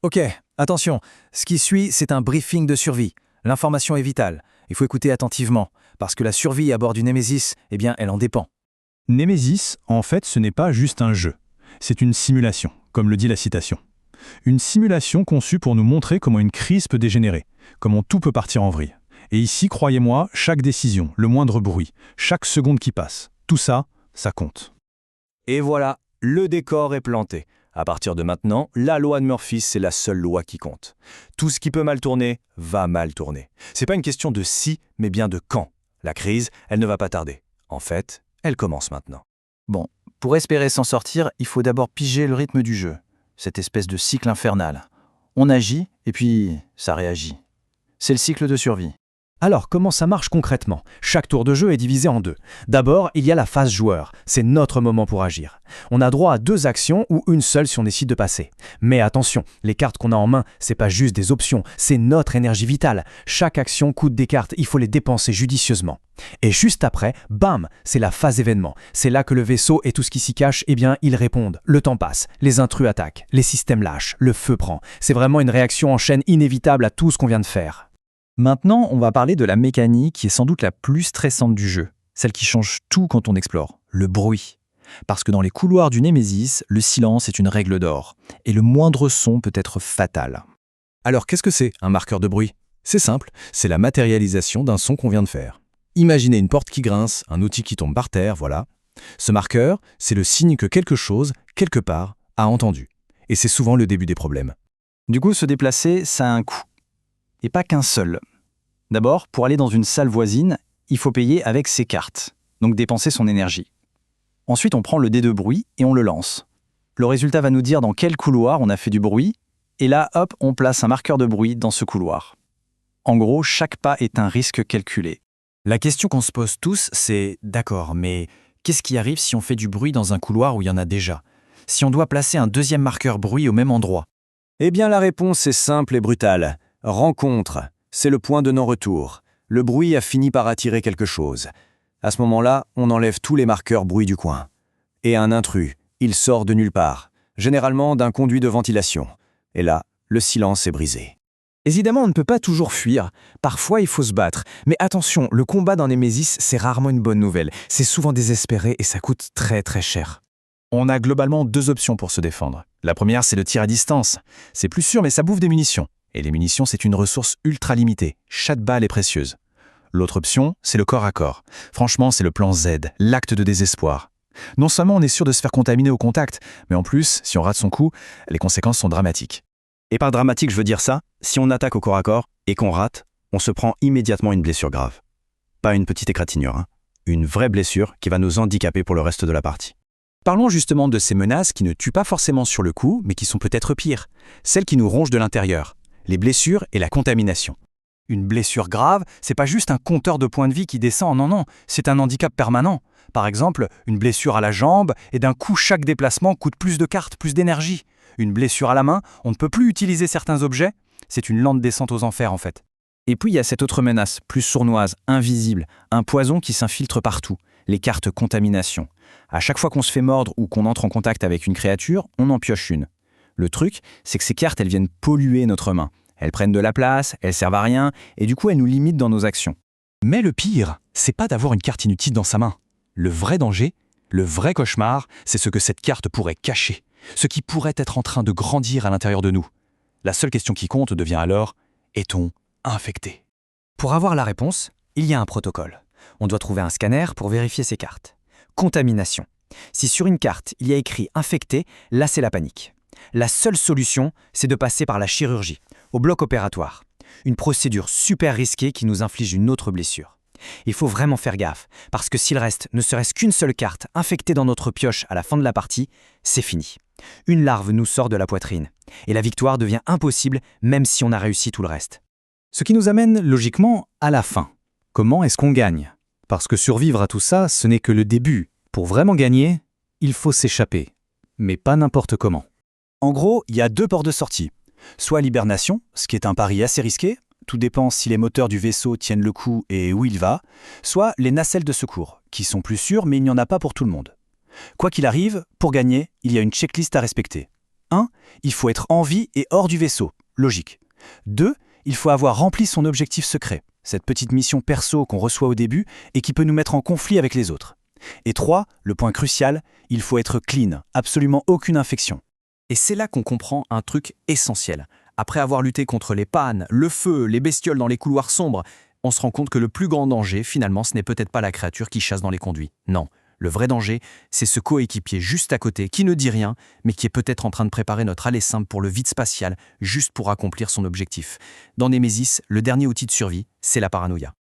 Ok, attention, ce qui suit, c'est un briefing de survie. L'information est vitale, il faut écouter attentivement, parce que la survie à bord du Nemesis, eh bien, elle en dépend. Nemesis, en fait, ce n'est pas juste un jeu. C'est une simulation, comme le dit la citation. Une simulation conçue pour nous montrer comment une crise peut dégénérer, comment tout peut partir en vrille. Et ici, croyez-moi, chaque décision, le moindre bruit, chaque seconde qui passe, tout ça, ça compte. Et voilà, le décor est planté. À partir de maintenant, la loi de Murphy, c'est la seule loi qui compte. Tout ce qui peut mal tourner, va mal tourner. C'est pas une question de si, mais bien de quand. La crise, elle ne va pas tarder. En fait, elle commence maintenant. Bon, pour espérer s'en sortir, il faut d'abord piger le rythme du jeu. Cette espèce de cycle infernal. On agit, et puis ça réagit. C'est le cycle de survie. Alors, comment ça marche concrètement? Chaque tour de jeu est divisé en deux. D'abord, il y a la phase joueur. C'est notre moment pour agir. On a droit à 2 actions ou une seule si on décide de passer. Mais attention, les cartes qu'on a en main, c'est pas juste des options, c'est notre énergie vitale. Chaque action coûte des cartes, il faut les dépenser judicieusement. Et juste après, bam, c'est la phase événement. C'est là que le vaisseau et tout ce qui s'y cache, eh bien, ils répondent. Le temps passe, les intrus attaquent, les systèmes lâchent, le feu prend. C'est vraiment une réaction en chaîne inévitable à tout ce qu'on vient de faire. Maintenant, on va parler de la mécanique qui est sans doute la plus stressante du jeu, celle qui change tout quand on explore, le bruit. Parce que dans les couloirs du Nemesis, le silence est une règle d'or, et le moindre son peut être fatal. Alors qu'est-ce que c'est, un marqueur de bruit? C'est simple, c'est la matérialisation d'un son qu'on vient de faire. Imaginez une porte qui grince, un outil qui tombe par terre, voilà. Ce marqueur, c'est le signe que quelque chose, quelque part, a entendu. Et c'est souvent le début des problèmes. Du coup, se déplacer, ça a un coût. Et pas qu'un seul. D'abord, pour aller dans une salle voisine, il faut payer avec ses cartes, donc dépenser son énergie. Ensuite, on prend le dé de bruit et on le lance. Le résultat va nous dire dans quel couloir on a fait du bruit, et là, hop, on place un marqueur de bruit dans ce couloir. En gros, chaque pas est un risque calculé. La question qu'on se pose tous, c'est d'accord, mais qu'est-ce qui arrive si on fait du bruit dans un couloir où il y en a déjà? Si on doit placer un 2e marqueur bruit au même endroit? Eh bien, la réponse est simple et brutale. Rencontre. C'est le point de non-retour. Le bruit a fini par attirer quelque chose. À ce moment-là, on enlève tous les marqueurs bruit du coin. Et un intrus, il sort de nulle part, généralement d'un conduit de ventilation. Et là, le silence est brisé. Évidemment, on ne peut pas toujours fuir. Parfois, il faut se battre. Mais attention, le combat dans Nemesis, c'est rarement une bonne nouvelle. C'est souvent désespéré et ça coûte très très cher. On a globalement 2 options pour se défendre. La première, c'est le tir à distance. C'est plus sûr, mais ça bouffe des munitions. Et les munitions, c'est une ressource ultra limitée. Chaque balle est précieuse. L'autre option, c'est le corps à corps. Franchement, c'est le plan Z, l'acte de désespoir. Non seulement on est sûr de se faire contaminer au contact, mais en plus, si on rate son coup, les conséquences sont dramatiques. Et par dramatique, je veux dire ça, si on attaque au corps à corps et qu'on rate, on se prend immédiatement une blessure grave. Pas une petite égratignure, hein. Une vraie blessure qui va nous handicaper pour le reste de la partie. Parlons justement de ces menaces qui ne tuent pas forcément sur le coup, mais qui sont peut-être pires. Celles qui nous rongent de l'intérieur. Les blessures et la contamination. Une blessure grave, c'est pas juste un compteur de points de vie qui descend, non, c'est un handicap permanent. Par exemple, une blessure à la jambe, et d'un coup chaque déplacement coûte plus de cartes, plus d'énergie. Une blessure à la main, on ne peut plus utiliser certains objets, c'est une lente descente aux enfers en fait. Et puis il y a cette autre menace, plus sournoise, invisible, un poison qui s'infiltre partout, les cartes contamination. À chaque fois qu'on se fait mordre ou qu'on entre en contact avec une créature, on en pioche une. Le truc, c'est que ces cartes, elles viennent polluer notre main. Elles prennent de la place, elles servent à rien, et du coup, elles nous limitent dans nos actions. Mais le pire, c'est pas d'avoir une carte inutile dans sa main. Le vrai danger, le vrai cauchemar, c'est ce que cette carte pourrait cacher, ce qui pourrait être en train de grandir à l'intérieur de nous. La seule question qui compte devient alors, est-on infecté? Pour avoir la réponse, il y a un protocole. On doit trouver un scanner pour vérifier ces cartes. Contamination. Si sur une carte, il y a écrit « infecté », là c'est la panique. La seule solution, c'est de passer par la chirurgie, au bloc opératoire. Une procédure super risquée qui nous inflige une autre blessure. Il faut vraiment faire gaffe, parce que s'il reste ne serait-ce qu'une seule carte infectée dans notre pioche à la fin de la partie, c'est fini. Une larve nous sort de la poitrine, et la victoire devient impossible même si on a réussi tout le reste. Ce qui nous amène logiquement à la fin. Comment est-ce qu'on gagne? Parce que survivre à tout ça, ce n'est que le début. Pour vraiment gagner, il faut s'échapper. Mais pas n'importe comment. En gros, il y a 2 ports de sortie. Soit l'hibernation, ce qui est un pari assez risqué, tout dépend si les moteurs du vaisseau tiennent le coup et où il va, soit les nacelles de secours, qui sont plus sûres mais il n'y en a pas pour tout le monde. Quoi qu'il arrive, pour gagner, il y a une checklist à respecter. 1. Il faut être en vie et hors du vaisseau. Logique. 2. Il faut avoir rempli son objectif secret, cette petite mission perso qu'on reçoit au début et qui peut nous mettre en conflit avec les autres. Et 3. Le point crucial, il faut être clean, absolument aucune infection. Et c'est là qu'on comprend un truc essentiel. Après avoir lutté contre les pannes, le feu, les bestioles dans les couloirs sombres, on se rend compte que le plus grand danger, finalement, ce n'est peut-être pas la créature qui chasse dans les conduits. Non, le vrai danger, c'est ce coéquipier juste à côté qui ne dit rien, mais qui est peut-être en train de préparer notre aller simple pour le vide spatial, juste pour accomplir son objectif. Dans Némésis, le dernier outil de survie, c'est la paranoïa.